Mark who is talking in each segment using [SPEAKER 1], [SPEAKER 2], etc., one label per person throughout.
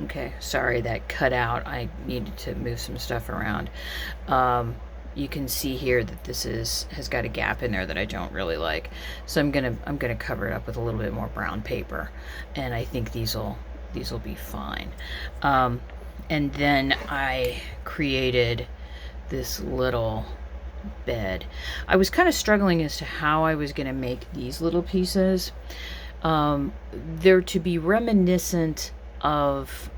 [SPEAKER 1] Okay, sorry that cut out. I needed to move some stuff around. You can see here that this has got a gap in there that I don't really like. So I'm gonna cover it up with a little bit more brown paper, and I think these will be fine. And then I created this little bed. I was kind of struggling as to how I was going to make these little pieces. They're to be reminiscent of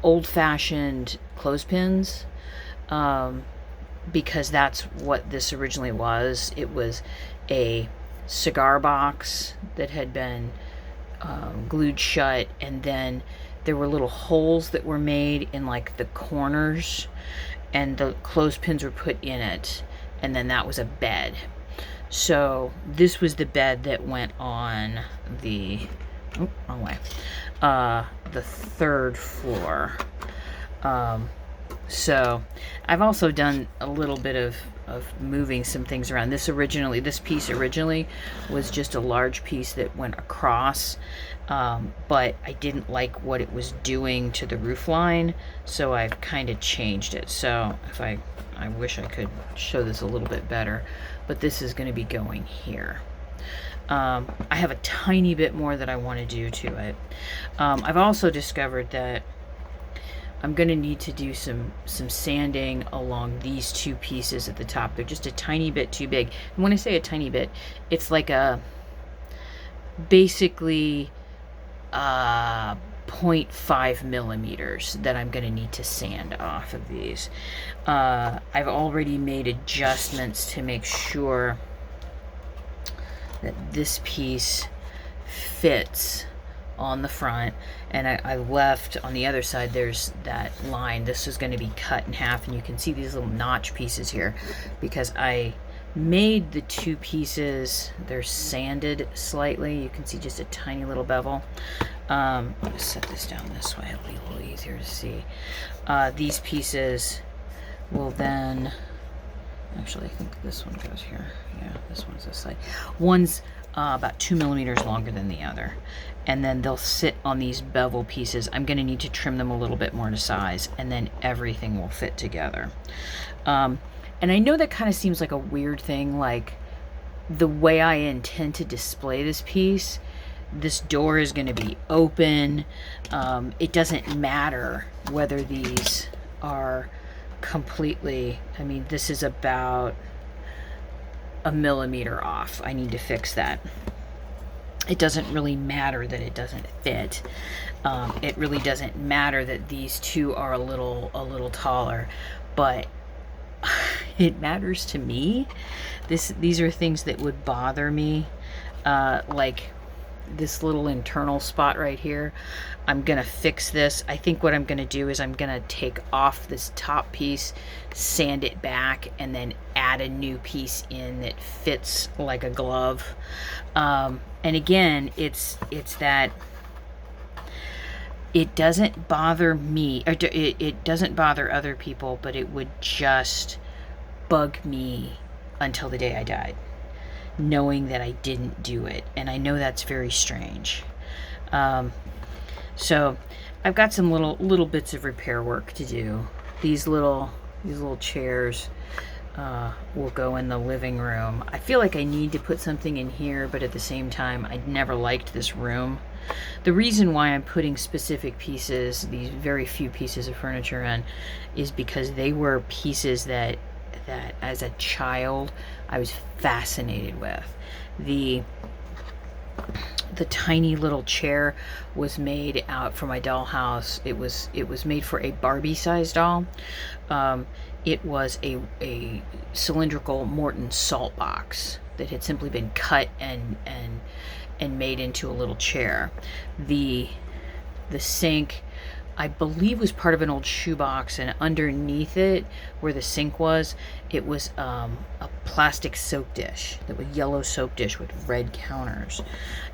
[SPEAKER 1] old-fashioned clothespins, um, because that's what this originally was. It was a cigar box that had been glued shut, and then there were little holes that were made in like the corners, and the clothespins were put in it, and then that was a bed. So this was the bed that went on the wrong way, the third floor. So I've also done a little bit of moving some things around. This piece originally was just a large piece that went across, but I didn't like what it was doing to the roof line, so I've kind of changed it. So I wish I could show this a little bit better, but this is going to be going here. I have a tiny bit more that I want to do to it. I've also discovered that I'm going to need to do some sanding along these two pieces at the top. They're just a tiny bit too big. And when I say a tiny bit, it's like basically 0.5 millimeters that I'm going to need to sand off of these. I've already made adjustments to make sure that this piece fits on the front, and I left on the other side, there's that line. This is going to be cut in half, and you can see these little notch pieces here because I made the two pieces, they're sanded slightly. You can see just a tiny little bevel. I'm going to set this down this way, it'll be a little easier to see. These pieces will then, actually I think this one goes here. Yeah, this one's this side. One's about 2 millimeters longer than the other, and then they'll sit on these bevel pieces. I'm going to need to trim them a little bit more to size, and then everything will fit together. And I know that kind of seems like a weird thing, like the way I intend to display this piece, this door is going to be open. It doesn't matter whether these are completely, I mean, this is about a millimeter off. I need to fix that. It doesn't really matter that it doesn't fit. It really doesn't matter that these two are a little taller, but it matters to me. These are things that would bother me, like this little internal spot right here. I'm gonna fix this. I think what I'm gonna do is I'm gonna take off this top piece, sand it back, and then add a new piece in that fits like a glove. And again, it's that it doesn't bother me, or it doesn't bother other people, but it would just bug me until the day I died, knowing that I didn't do it. And I know that's very strange. So I've got some little bits of repair work to do. These little chairs will go in the living room. I feel like I need to put something in here, but at the same time, I never liked this room. The reason why I'm putting specific pieces, these very few pieces of furniture in, is because they were pieces that as a child I was fascinated with. The tiny little chair was made out for my dollhouse. It was made for a Barbie-sized doll. It was a cylindrical Morton salt box that had simply been cut and made into a little chair. The sink, I believe, was part of an old shoebox, and underneath it, where the sink was, it was a plastic soap dish, that was yellow soap dish with red counters.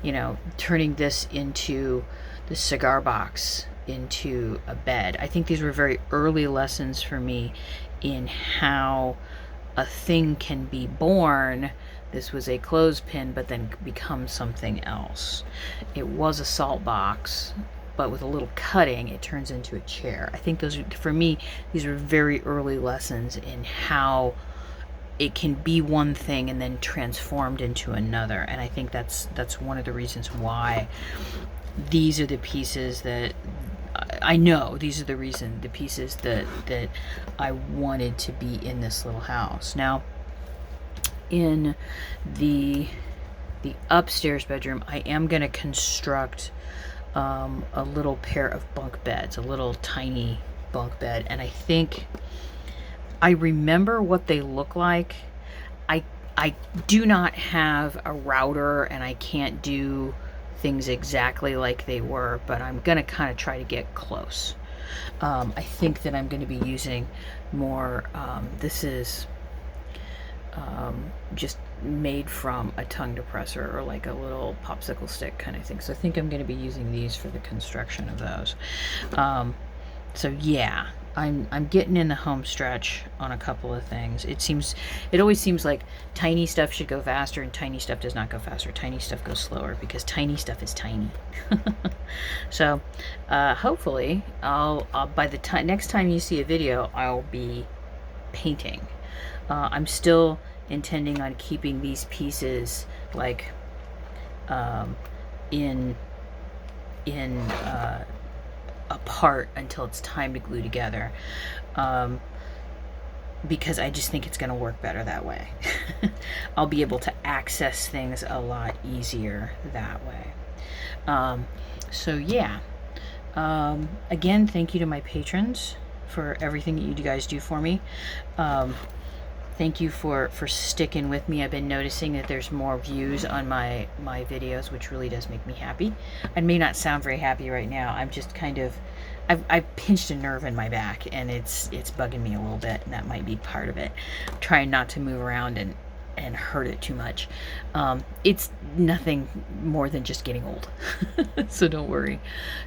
[SPEAKER 1] You know, turning this into the cigar box into a bed. I think these were very early lessons for me in how a thing can be born. This was a clothespin, but then become something else. It was a salt box, but with a little cutting, it turns into a chair. I think those are, for me, these are very early lessons in how it can be one thing and then transformed into another. And I think that's one of the reasons why these are the pieces that I know these are the pieces that I wanted to be in this little house. Now, in the upstairs bedroom, I am going to construct a little pair of bunk beds, a little tiny bunk bed, and I think I remember what they look like. I do not have a router, and I can't do things exactly like they were, but I'm gonna kind of try to get close. I think that I'm going to be using more, this is just made from a tongue depressor or like a little popsicle stick kind of thing. So I think I'm going to be using these for the construction of those. So yeah, I'm getting in the home stretch on a couple of things. It always seems like tiny stuff should go faster and tiny stuff does not go faster. Tiny stuff goes slower because tiny stuff is tiny. So hopefully I'll by the time next time you see a video, I'll be painting. I'm still intending on keeping these pieces like apart until it's time to glue together, because I just think it's going to work better that way. I'll be able to access things a lot easier that way. So yeah, again, thank you to my patrons for everything that you guys do for me. Thank you for sticking with me. I've been noticing that there's more views on my videos, which really does make me happy. I may not sound very happy right now. I'm just kind of, I've pinched a nerve in my back, and it's bugging me a little bit, and that might be part of it. I'm trying not to move around and hurt it too much. It's nothing more than just getting old. So don't worry.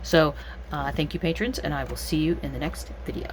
[SPEAKER 1] So thank you, patrons, and I will see you in the next video.